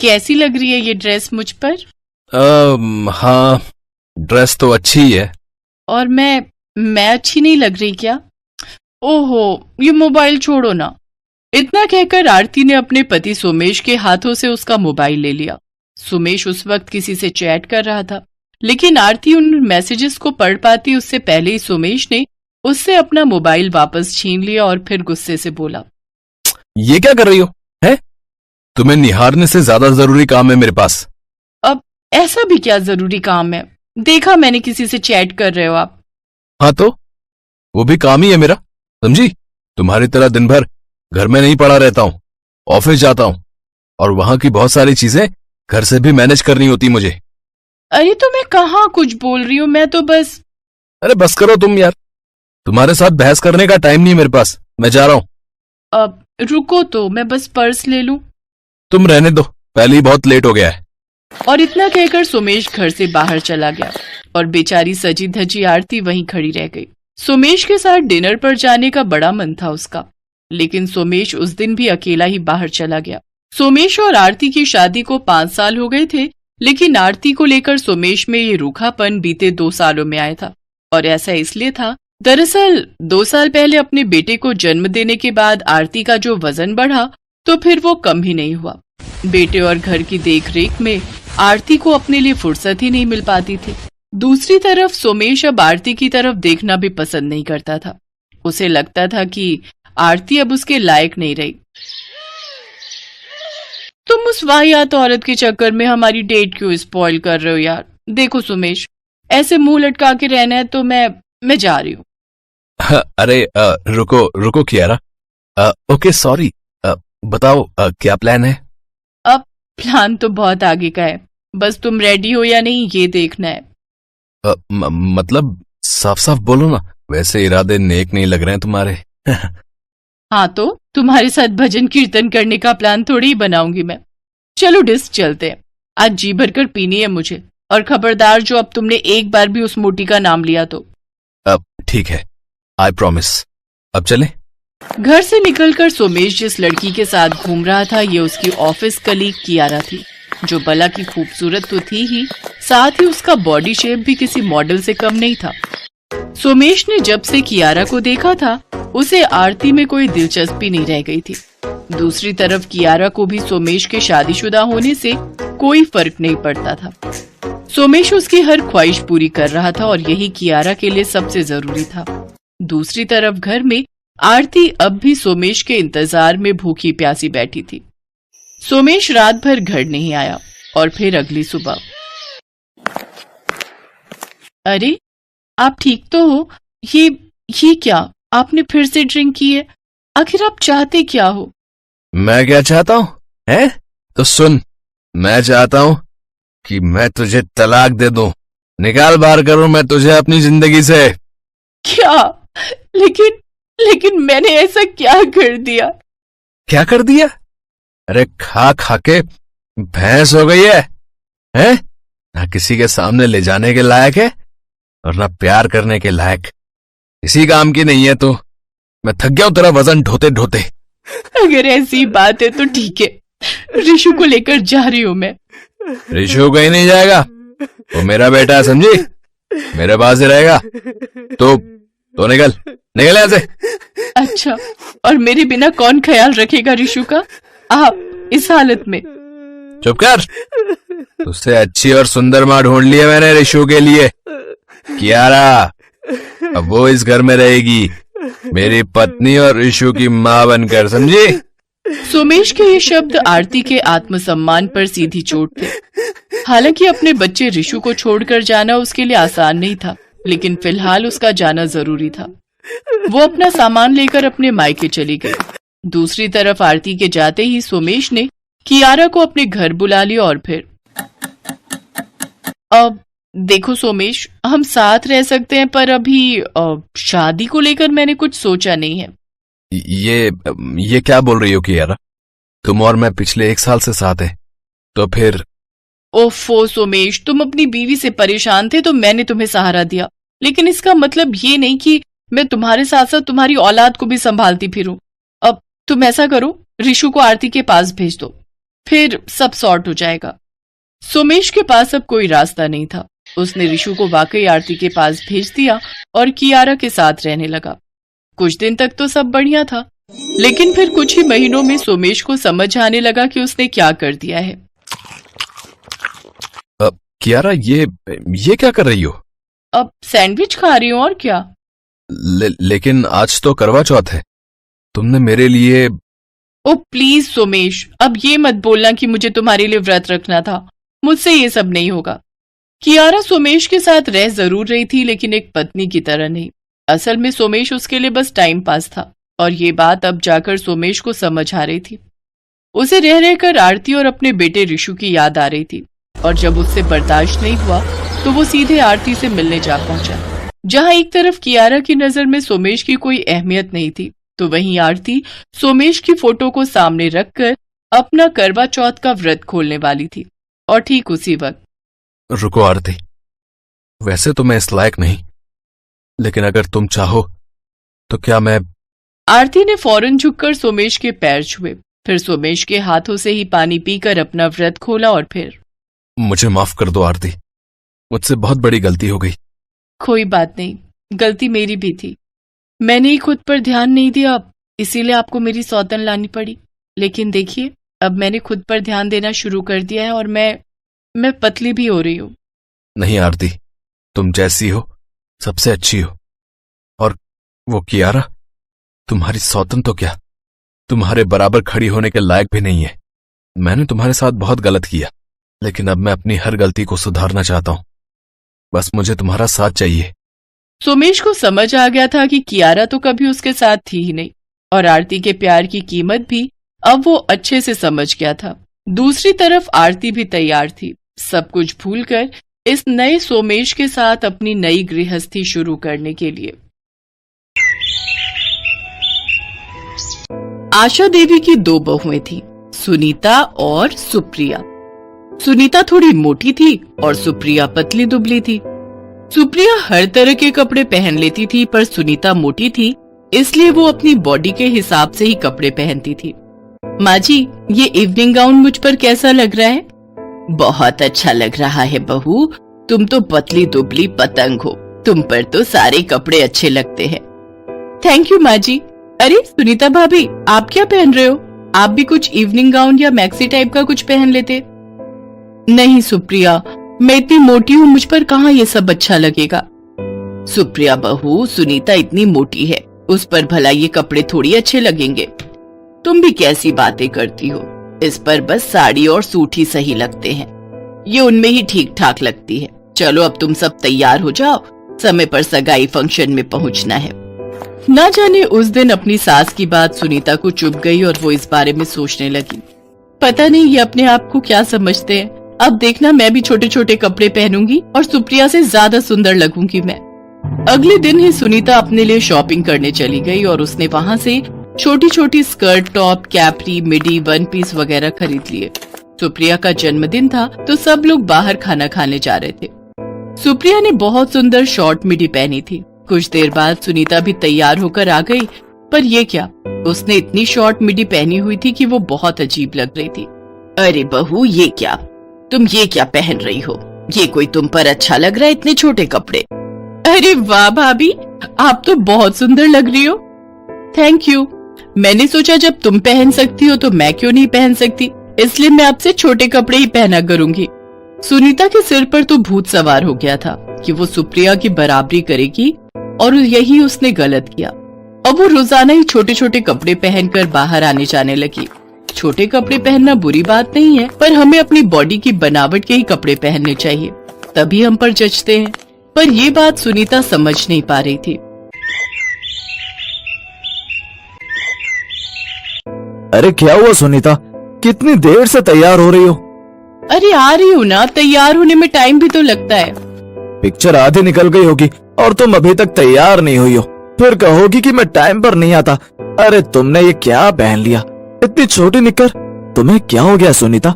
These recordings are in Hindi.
कैसी लग रही है ये ड्रेस मुझ पर? हाँ, ड्रेस तो अच्छी ही है। और मैं अच्छी नहीं लग रही क्या? ओहो, ये मोबाइल छोड़ो ना। इतना कहकर आरती ने अपने पति सोमेश के हाथों से उसका मोबाइल ले लिया। सोमेश उस वक्त किसी से चैट कर रहा था, लेकिन आरती उन मैसेजेस को पढ़ पाती उससे पहले ही सोमेश ने उससे अपना मोबाइल वापस छीन लिया और फिर गुस्से से बोला, ये क्या कर रही हो? हैं? तुम्हें निहारने से ज्यादा जरूरी काम है मेरे पास। अब ऐसा भी क्या जरूरी काम है? देखा मैंने किसी से चैट कर रहे हो आप। हाँ तो वो भी काम ही है मेरा, समझी? तुम्हारी तरह दिन भर घर में नहीं पड़ा रहता हूँ, ऑफिस जाता हूँ और वहां की बहुत सारी चीजें घर से भी मैनेज करनी होती मुझे। अरे तो मैं कहाँ कुछ बोल रही हूँ, मैं तो बस। अरे बस करो तुम यार, तुम्हारे साथ बहस करने का टाइम नहीं मेरे पास, मैं जा रहा हूँ। अब रुको तो मैं बस पर्स ले लूं। तुम रहने दो, पहले ही बहुत लेट हो गया है। और इतना कहकर सोमेश घर से बाहर चला गया और बेचारी सजी धजी आरती वहीं खड़ी रह गई। सोमेश के साथ डिनर पर जाने का बड़ा मन था उसका, लेकिन सोमेश उस दिन भी अकेला ही बाहर चला गया। सोमेश और आरती की शादी को 5 साल हो गए थे, लेकिन आरती को लेकर सोमेश में ये रूखापन बीते 2 सालों में आया था। और ऐसा इसलिए था, दरअसल 2 साल पहले अपने बेटे को जन्म देने के बाद आरती का जो वजन बढ़ा तो फिर वो कम ही नहीं हुआ। बेटे और घर की देखरेख में आरती को अपने लिए फुर्सत ही नहीं मिल पाती थी। दूसरी तरफ सोमेश अब आरती की तरफ देखना भी पसंद नहीं करता था। उसे लगता था कि आरती अब उसके लायक नहीं रही। तुम उस वाहियात औरत के चक्कर में हमारी डेट क्यों स्पॉइल कर रहे हो यार? देखो सोमेश, ऐसे मुंह लटका के रहना है तो मैं जा रही हूँ। अरे रुको रुको कियारा, ओके सॉरी, बताओ क्या प्लान है? अब प्लान तो बहुत आगे का है, बस तुम रेडी हो या नहीं ये देखना है। मतलब साफ साफ बोलो ना, वैसे इरादे नेक नहीं लग रहे हैं तुम्हारे। हाँ तो तुम्हारे साथ भजन कीर्तन करने का प्लान थोड़ी ही बनाऊंगी मैं। चलो डिस्क चलते हैं, आज जी भरकर पीनी है मुझे। और खबरदार जो अब तुमने एक बार भी उस मोटी का नाम लिया तो। अब ठीक है, आई प्रॉमिस। अब चले? घर से निकलकर सोमेश जिस लड़की के साथ घूम रहा था ये उसकी ऑफिस कलीग कियारा थी, जो बला की खूबसूरत तो थी ही, साथ ही उसका बॉडी शेप भी किसी मॉडल से कम नहीं था। सोमेश ने जब से कियारा को देखा था उसे आरती में कोई दिलचस्पी नहीं रह गई थी। दूसरी तरफ कियारा को भी सोमेश के शादीशुदा होने से कोई फर्क नहीं पड़ता था। सोमेश उसकी हर ख्वाहिश पूरी कर रहा था और यही कियारा के लिए सबसे जरूरी था। दूसरी तरफ घर में आरती अब भी सोमेश के इंतजार में भूखी प्यासी बैठी थी। सोमेश रात भर घर नहीं आया और फिर अगली सुबह। अरे आप ठीक तो हो? ये क्या, आपने फिर से ड्रिंक की है? आखिर आप चाहते क्या हो? मैं क्या चाहता हूँ है? तो सुन, मैं चाहता हूँ कि मैं तुझे तलाक दे दूं, निकाल बाहर करूं मैं तुझे अपनी जिंदगी से। क्या? लेकिन मैंने ऐसा क्या कर दिया? क्या कर दिया? अरे खा खा के भैंस हो गई है, हैं? ना किसी के सामने ले जाने के लायक है और ना प्यार करने के लायक। इसी काम की नहीं है तू। मैं थक गया हूं तेरा वजन ढोते ढोते। अगर ऐसी बात है तो ठीक है, ऋषु को लेकर जा रही हूं मैं। ऋषु कहीं नहीं जाएगा, वो मेरा बेटा है समझी, मेरे पास ही रहेगा। तो निकल यहां से। अच्छा, और मेरे बिना कौन ख्याल रखेगा ऋषु का, आप इस हालत में? चुप कर, उससे अच्छी और सुंदर माँ ढूंढ ली है मैंने ऋषु के लिए, कियारा। अब वो इस घर में रहेगी, मेरी पत्नी और ऋषु की माँ बनकर, समझी? सोमेश के ये शब्द आरती के आत्मसम्मान पर सीधी चोट थे। हालांकि अपने बच्चे ऋषु को छोड़कर जाना उसके लिए आसान नहीं था, लेकिन फिलहाल उसका जाना जरूरी था। वो अपना सामान लेकर अपने मायके चली गई। दूसरी तरफ आरती के जाते ही सोमेश ने कियारा को अपने घर बुला लिया और फिर, अब देखो सोमेश, हम साथ रह सकते हैं पर अभी शादी को लेकर मैंने कुछ सोचा नहीं है। ये क्या बोल रही हो कियारा? तुम और मैं पिछले 1 साल से साथ हैं, तो फिर? ओफो सोमेश, तुम अपनी बीवी से परेशान थे तो मैंने तुम्हें सहारा दिया, लेकिन इसका मतलब ये नहीं कि मैं तुम्हारे साथ साथ तुम्हारी औलाद को भी संभालती फिरूं। अब तुम ऐसा करो, ऋषु को आरती के पास भेज दो। फिर सब सॉर्ट हो जाएगा। सोमेश के पास अब कोई रास्ता नहीं था। उसने रिशु को वाकई आरती के पास भेज दिया और कियारा के साथ रहने लगा। कुछ दिन तक तो सब बढ़िया था, लेकिन फिर कुछ ही महीनों में सोमेश को समझ आने लगा कि उसने क्या कर दिया है। कियारा, ये क्या कर रही हो? अब सैंडविच खा रही हूँ, और क्या। लेकिन आज तो करवा चौथ है। तुमने मेरे लिए... ओ प्लीज सोमेश, अब ये मत बोलना कि मुझे तुम्हारे लिए व्रत रखना था। मुझसे ये सब नहीं होगा। कियारा सोमेश के साथ रह जरूर रही थी, लेकिन एक पत्नी की तरह नहीं। असल में सोमेश उसके लिए बस टाइम पास था, और ये बात अब जाकर सोमेश को समझ आ रही थी। उसे रह रहकर आरती और अपने बेटे रिशु की याद आ रही थी, और जब उससे बर्दाश्त नहीं हुआ तो वो सीधे आरती से मिलने जा पहुंचा। जहां एक तरफ कियारा की नजर में सोमेश की कोई अहमियत नहीं थी, तो वहीं आरती सोमेश की फोटो को सामने रखकर अपना करवा चौथ का व्रत खोलने वाली थी। और ठीक उसी वक्त... रुको आरती, वैसे तो मैं इस लायक नहीं, लेकिन अगर तुम चाहो तो क्या मैं... आरती ने फौरन झुककर सोमेश के पैर छुए, फिर सोमेश के हाथों से ही पानी पीकर अपना व्रत खोला और फिर... मुझे माफ कर दो आरती, मुझसे बहुत बड़ी गलती हो गई। कोई बात नहीं, गलती मेरी भी थी। मैंने ही खुद पर ध्यान नहीं दिया, इसीलिए आपको मेरी सौतन लानी पड़ी। लेकिन देखिए, अब मैंने खुद पर ध्यान देना शुरू कर दिया है और मैं पतली भी हो रही हूँ। नहीं आरती, तुम जैसी हो सबसे अच्छी हो। और वो कियारा, तुम्हारी सौतन तो क्या, तुम्हारे बराबर खड़ी होने के लायक भी नहीं है। मैंने तुम्हारे साथ बहुत गलत किया, लेकिन अब मैं अपनी हर गलती को सुधारना चाहता हूं। बस मुझे तुम्हारा साथ चाहिए। सोमेश को समझ आ गया था कि कियारा तो कभी उसके साथ थी ही नहीं, और आरती के प्यार की कीमत भी अब वो अच्छे से समझ गया था। दूसरी तरफ आरती भी तैयार थी, सब कुछ भूलकर इस नए सोमेश के साथ अपनी नई गृहस्थी शुरू करने के लिए। आशा देवी की दो बहुएं थीं, सुनीता और सुप्रिया। सुनीता थोड़ी मोटी थी और सुप्रिया पतली दुबली थी। सुप्रिया हर तरह के कपड़े पहन लेती थी, पर सुनीता मोटी थी, इसलिए वो अपनी बॉडी के हिसाब से ही कपड़े पहनती थी। माँ जी, ये इवनिंग गाउन मुझ पर कैसा लग रहा है? बहुत अच्छा लग रहा है बहू, तुम तो पतली दुबली पतंग हो, तुम पर तो सारे कपड़े अच्छे लगते हैं। थैंक यू माँ जी। अरे सुनीता भाभी, आप क्या पहन रहे हो? आप भी कुछ इवनिंग गाउन या मैक्सी टाइप का कुछ पहन लेते। नहीं सुप्रिया, मैं इतनी मोटी हूँ, मुझ पर कहाँ ये सब अच्छा लगेगा। सुप्रिया बहू, सुनीता इतनी मोटी है, उस पर भला ये कपड़े थोड़ी अच्छे लगेंगे। तुम भी कैसी बातें करती हो, इस पर बस साड़ी और सूट ही सही लगते हैं, ये उनमें ही ठीक ठाक लगती है। चलो अब तुम सब तैयार हो जाओ, समय पर सगाई फंक्शन में पहुंचना है। ना जाने उस दिन अपनी सास की बात सुनीता को चुभ गई और वो इस बारे में सोचने लगी, पता नहीं ये अपने आप को क्या समझते हैं। अब देखना, मैं भी छोटे छोटे कपड़े पहनूंगी और सुप्रिया से ज्यादा सुंदर लगूंगी मैं। अगले दिन ही सुनीता अपने लिए शॉपिंग करने चली गई और उसने वहाँ से छोटी छोटी स्कर्ट, टॉप, कैपरी, मिडी, वन पीस वगैरह खरीद लिए। सुप्रिया का जन्मदिन था तो सब लोग बाहर खाना खाने जा रहे थे। सुप्रिया ने बहुत सुंदर शॉर्ट मिडी पहनी थी। कुछ देर बाद सुनीता भी तैयार होकर आ गई, पर ये क्या, उसने इतनी शॉर्ट मिडी पहनी हुई थी कि वो बहुत अजीब लग रही थी। अरे बहू, ये क्या, तुम ये क्या पहन रही हो? ये कोई तुम पर अच्छा लग रहा है, इतने छोटे कपड़े? अरे वाह भाभी, आप तो बहुत सुंदर लग रही हो। Thank you. मैंने सोचा जब तुम पहन सकती हो तो मैं क्यों नहीं पहन सकती, इसलिए मैं आपसे छोटे कपड़े ही पहना करूंगी। सुनीता के सिर पर तो भूत सवार हो गया था कि वो सुप्रिया की बराबरी करेगी, और यही उसने गलत किया। अब वो रोजाना ही छोटे छोटे कपड़े पहनकर बाहर आने जाने लगी। छोटे कपड़े पहनना बुरी बात नहीं है, पर हमें अपनी बॉडी की बनावट के ही कपड़े पहनने चाहिए, तभी हम पर जचते हैं। पर ये बात सुनीता समझ नहीं पा रही थी। अरे क्या हुआ सुनीता, कितनी देर से तैयार हो रही हो? अरे आ रही हूँ ना, तैयार होने में टाइम भी तो लगता है। पिक्चर आधी निकल गई होगी और तुम अभी तक तैयार नहीं हुई हो, फिर कहोगी कि मैं टाइम पर नहीं आता। अरे तुमने ये क्या पहन लिया, इतनी छोटी निकर, तुम्हें क्या हो गया सुनीता?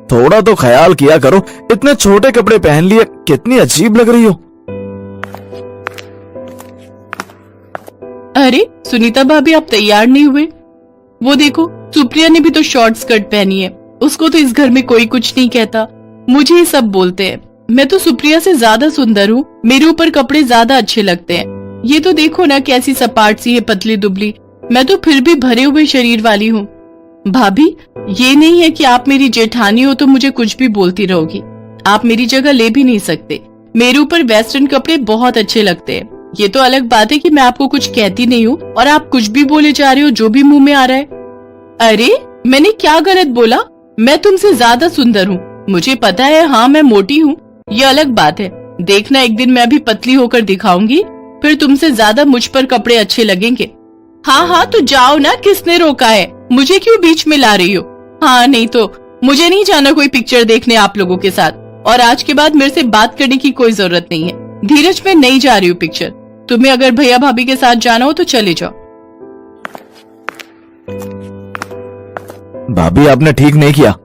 थोड़ा तो ख्याल किया करो, इतने छोटे कपड़े पहन लिए, कितनी अजीब लग रही हो। अरे सुनीता भाभी, आप तैयार नहीं हुए? वो देखो, सुप्रिया ने भी तो शॉर्ट स्कर्ट पहनी है, उसको तो इस घर में कोई कुछ नहीं कहता, मुझे ही सब बोलते हैं। मैं तो सुप्रिया से ज्यादा सुंदर हूँ, मेरे ऊपर कपड़े ज्यादा अच्छे लगते हैं। ये तो देखो ना कैसी सपाट सी है, पतली दुबली, मैं तो फिर भी भरे हुए शरीर वाली हूँ। भाभी, ये नहीं है कि आप मेरी जेठानी हो तो मुझे कुछ भी बोलती रहोगी। आप मेरी जगह ले भी नहीं सकते। मेरे ऊपर वेस्टर्न कपड़े बहुत अच्छे लगते हैं। ये तो अलग बात है कि मैं आपको कुछ कहती नहीं हूँ और आप कुछ भी बोले जा रहे हो जो भी मुंह में आ रहा है। अरे मैंने क्या गलत बोला? मैं तुमसे ज्यादा सुंदर हूँ, मुझे पता है। हाँ, मैं मोटी हूँ, ये अलग बात है। देखना एक दिन मैं भी पतली होकर दिखाऊंगी, फिर तुमसे ज्यादा मुझ पर कपड़े अच्छे लगेंगे। हाँ हाँ, तो जाओ ना, किसने रोका है? मुझे क्यों बीच में ला रही हो? हाँ, नहीं तो मुझे नहीं जाना कोई पिक्चर देखने आप लोगों के साथ, और आज के बाद मेरे से बात करने की कोई जरूरत नहीं है। धीरज, मैं नहीं जा रही हूँ पिक्चर। तुम्हें अगर भैया भाभी के साथ जाना हो तो चले जाओ। भाभी, आपने ठीक नहीं किया।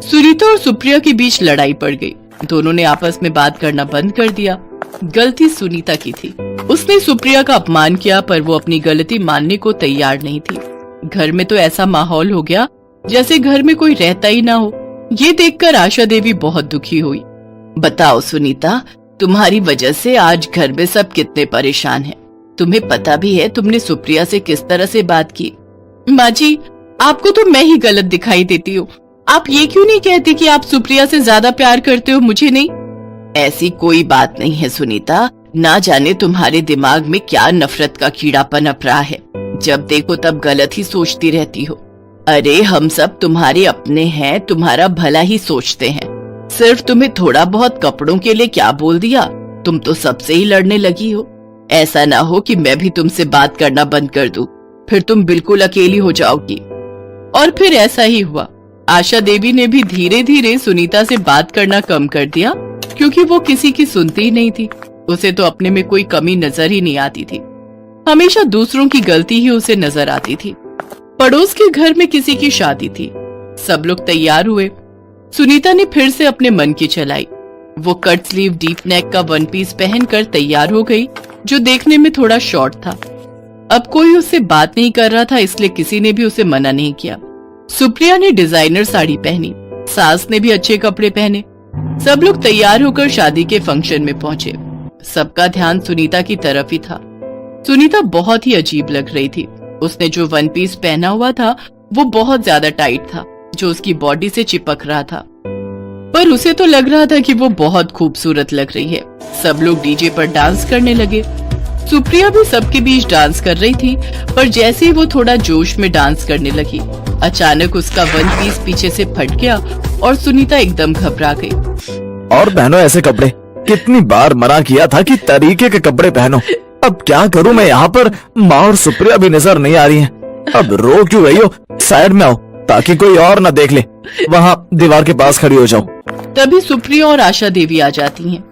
सुनीता और सुप्रिया के बीच लड़ाई पड़ गई। दोनों ने आपस में बात करना बंद कर दिया। गलती सुनीता की थी, उसने सुप्रिया का अपमान किया, पर वो अपनी गलती मानने को तैयार नहीं थी। घर में तो ऐसा माहौल हो गया जैसे घर में कोई रहता ही ना हो। ये देखकर आशा देवी बहुत दुखी हुई। बताओ सुनीता, तुम्हारी वजह से आज घर में सब कितने परेशान हैं। तुम्हें पता भी है तुमने सुप्रिया से किस तरह से बात की। माँ जी, आपको तो मैं ही गलत दिखाई देती हूँ। आप ये क्यों नहीं कहती कि आप सुप्रिया से ज्यादा प्यार करते हो, मुझे नहीं? ऐसी कोई बात नहीं है सुनीता, ना जाने तुम्हारे दिमाग में क्या नफरत का कीड़ा पनप रहा है। जब देखो तब गलत ही सोचती रहती हो। अरे हम सब तुम्हारे अपने हैं, तुम्हारा भला ही सोचते हैं। सिर्फ तुम्हें थोड़ा बहुत कपड़ों के लिए क्या बोल दिया, तुम तो सबसे ही लड़ने लगी हो। ऐसा ना हो कि मैं भी तुमसे बात करना बंद कर दूं, फिर तुम बिल्कुल अकेली हो जाओगी। और फिर ऐसा ही हुआ। आशा देवी ने भी धीरे धीरे सुनीता से बात करना कम कर दिया, क्योंकि वो किसी की सुनती ही नहीं थी। उसे तो अपने में कोई कमी नजर ही नहीं आती थी, हमेशा दूसरों की गलती ही उसे नजर आती थी। पड़ोस के घर में किसी की शादी थी, सब लोग तैयार हुए। सुनीता ने फिर से अपने मन की चलाई। वो कट स्लीव डीप नेक का वन पीस पहनकर तैयार हो गई, जो देखने में थोड़ा शॉर्ट था। अब कोई उससे बात नहीं कर रहा था, इसलिए किसी ने भी उसे मना नहीं किया। सुप्रिया ने डिजाइनर साड़ी पहनी, सास ने भी अच्छे कपड़े पहने। सब लोग तैयार होकर शादी के फंक्शन में पहुंचे। सबका ध्यान सुनीता की तरफ ही था। सुनीता बहुत ही अजीब लग रही थी। उसने जो वन पीस पहना हुआ था वो बहुत ज्यादा टाइट था, जो उसकी बॉडी से चिपक रहा था, पर उसे तो लग रहा था कि वो बहुत खूबसूरत लग रही है। सब लोग डीजे पर डांस करने लगे। सुप्रिया भी सबके बीच डांस कर रही थी, पर जैसे ही वो थोड़ा जोश में डांस करने लगी, अचानक उसका वन पीस पीछे से फट गया और सुनीता एकदम घबरा गई। और पहनो ऐसे कपड़े, कितनी बार मना किया था कि तरीके के कपड़े पहनो। अब क्या करूं मैं, यहाँ पर माँ और सुप्रिया भी नजर नहीं आ रही हैं। अब रो क्यों रही हो? साइड में आओ ताकि कोई और न देख ले। वहाँ दीवार के पास खड़ी हो जाओ। तभी सुप्रिया और आशा देवी आ जाती हैं।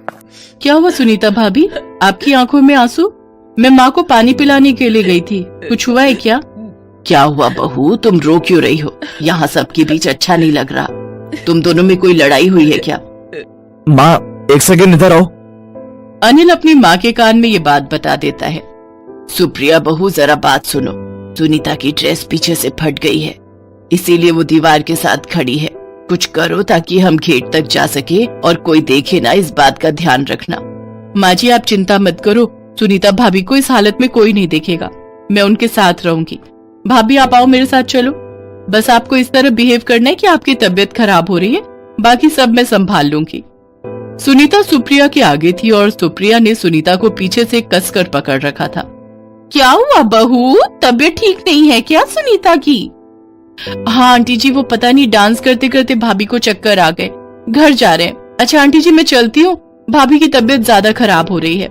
क्या हुआ सुनीता भाभी, आपकी आंखों में आंसू? मैं माँ को पानी पिलाने के लिए गई थी, कुछ हुआ है क्या? क्या हुआ बहू, तुम रो क्यों रही हो? यहाँ सबके बीच अच्छा नहीं लग रहा। तुम दोनों में कोई लड़ाई हुई है क्या? माँ, एक सेकंड इधर आओ। अनिल अपनी माँ के कान में ये बात बता देता है। सुप्रिया बहू, जरा बात सुनो। सुनीता की ड्रेस पीछे से फट गई है, इसीलिए वो दीवार के साथ खड़ी है। कुछ करो ताकि हम गेट तक जा सके और कोई देखे ना, इस बात का ध्यान रखना। माँ जी, आप चिंता मत करो, सुनीता भाभी को इस हालत में कोई नहीं देखेगा, मैं उनके साथ रहूंगी। भाभी आप आओ मेरे साथ चलो। बस आपको इस तरह बिहेव करना है कि आपकी तबीयत खराब हो रही है, बाकी सब मैं संभाल लूंगी। सुनीता सुप्रिया के आगे थी और सुप्रिया ने सुनीता को पीछे से कसकर पकड़ रखा था। क्या हुआ बहू, तबीयत ठीक नहीं है क्या सुनीता की? हाँ आंटी जी, वो पता नहीं डांस करते करते भाभी को चक्कर आ गए, घर जा रहे हैं। अच्छा आंटी जी मैं चलती हूँ, भाभी की तबीयत ज्यादा खराब हो रही है।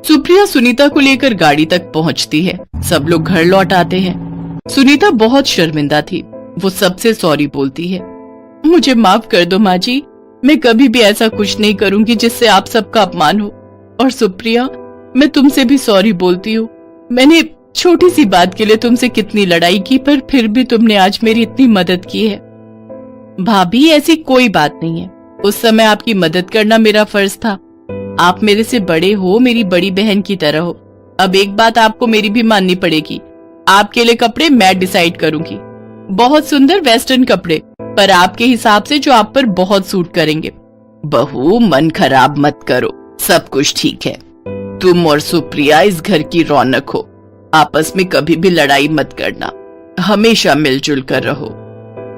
सुप्रिया सुनीता को लेकर गाड़ी तक पहुँचती है। सब लोग घर लौट आते हैं। सुनीता बहुत शर्मिंदा थी, वो सबसे सॉरी बोलती है। मुझे माफ कर दो माँ जी, मैं कभी भी ऐसा कुछ नहीं करूंगी जिससे आप सबका अपमान हो। और सुप्रिया, मैं तुमसे भी सॉरी बोलती हूँ। मैंने छोटी सी बात के लिए तुमसे कितनी लड़ाई की, पर फिर भी तुमने आज मेरी इतनी मदद की है। भाभी ऐसी कोई बात नहीं है, उस समय आपकी मदद करना मेरा फर्ज था। आप मेरे से बड़े हो, मेरी बड़ी बहन की तरह हो। अब एक बात आपको मेरी भी माननी पड़ेगी, आपके लिए कपड़े मैं डिसाइड करूंगी। बहुत सुंदर वेस्टर्न कपड़े, पर आपके हिसाब से जो आप पर बहुत सूट करेंगे। बहू, मन खराब मत करो, सब कुछ ठीक है। तुम और सुप्रिया इस घर की रौनक हो। आपस में कभी भी लड़ाई मत करना, हमेशा मिलजुल कर रहो।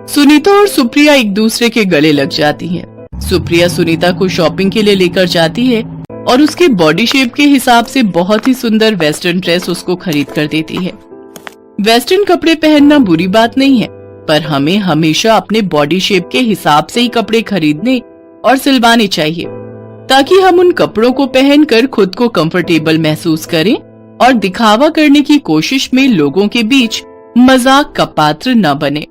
सुनीता और सुप्रिया एक दूसरे के गले लग जाती हैं। सुप्रिया सुनीता को शॉपिंग के लिए लेकर जाती है और उसके बॉडी शेप के हिसाब से बहुत ही सुंदर वेस्टर्न ड्रेस उसको खरीद कर देती है। वेस्टर्न कपड़े पहनना बुरी बात नहीं है, पर हमें हमेशा अपने बॉडी शेप के हिसाब से ही कपड़े खरीदने और सिलवाने चाहिए, ताकि हम उन कपड़ों को पहनकर खुद को कंफर्टेबल महसूस करें और दिखावा करने की कोशिश में लोगों के बीच मजाक का पात्र न बने।